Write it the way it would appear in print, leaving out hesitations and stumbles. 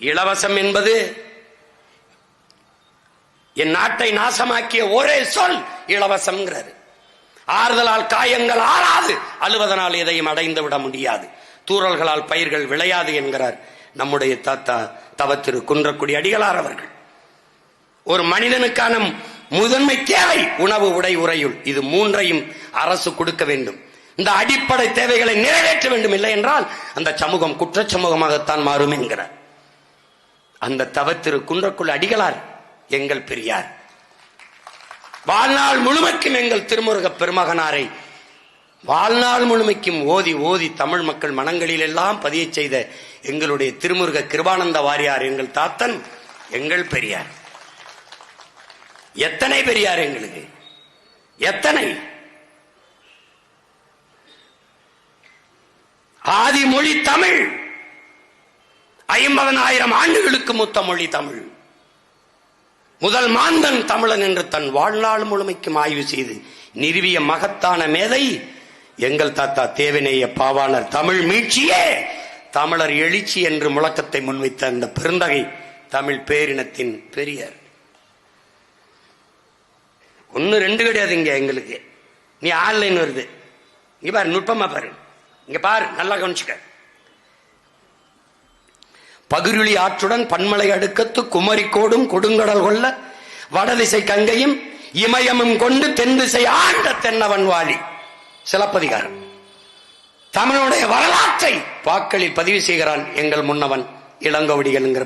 இலவசம் என்பது என் நாட்டை நாசமாக்கிய ஒரே சொல் இலவசம். ஆறுதலால் காயங்கள் ஆறாது, அழுவதனால் எதையும் அடைந்து விட முடியாது, தூறல்களால் பயிர்கள் விளையாது என்கிறார் நம்முடைய தாத்தா தவ திரு குன்றக்குடி அடிகளார் அவர்கள். ஒரு மனிதனுக்கான முதன்மை தேவை உணவு, உடை, உறையுள். இது மூன்றையும் அரசு கொடுக்க வேண்டும். இந்த அடிப்படை தேவைகளை நிறைவேற்ற வேண்டும். இல்லை என்றால் அந்த சமூகம் குற்ற சமூகமாகத்தான் மாறும் என்கிறார் அந்த தவ திரு குன்றக்குடி அடிகளார் எங்கள் பெரியார். வாழ்நாள் முழுமைக்கும் எங்கள் திருமுருக பெருமகனாரை வாழ்நாள் முழுமைக்கும் ஓதி ஓதி தமிழ் மக்கள் மனங்களில் எல்லாம் பதிய செய்த எங்களுடைய திருமுருக கிருபானந்த வாரியார் எங்கள் தாத்தன், எங்கள் பெரியார். எத்தனை பெரியார் எங்களுக்கு, எத்தனை! ஆதி மொழி தமிழ், 50,000 ஆண்டுகளுக்கு மூத்த மொழி தமிழ். முதல் மாந்தன் தமிழன் என்று தன் வாழ்நாள் முழுமைக்கும் ஆய்வு செய்து நிறுவிய மகத்தான மேதை எங்கள் தாத்தா தேவநேய பாவாணர். தமிழ் மீட்சியே தமிழர் எழுச்சி என்று முழக்கத்தை முன்வைத்த அந்த பெருந்தகை தமிழ் பேரினத்தின் பெரியார். 1 2 கிடையாது இங்க எங்களுக்கு. நீ ஆன்லைன் வருது, இங்க பாரு, நுட்பமா பாரு, இங்க பாரு, நல்லா கவனிச்சுக்க. பகிருளி ஆற்றுடன் பன்மலை அடுக்கத்து குமரிக்கோடும் கொடுங்கடல் கொள்ள வடதிசை கங்கையும் இமயமும் கொண்டு தென் திசை ஆண்ட தென்னவன் வாழி. சிலப்பதிகாரம். தமிழுடைய வரலாற்றை பாக்களில் பதிவு செய்கிறான் எங்கள் முன்னவன் இளங்கோவடிகள் என்கிற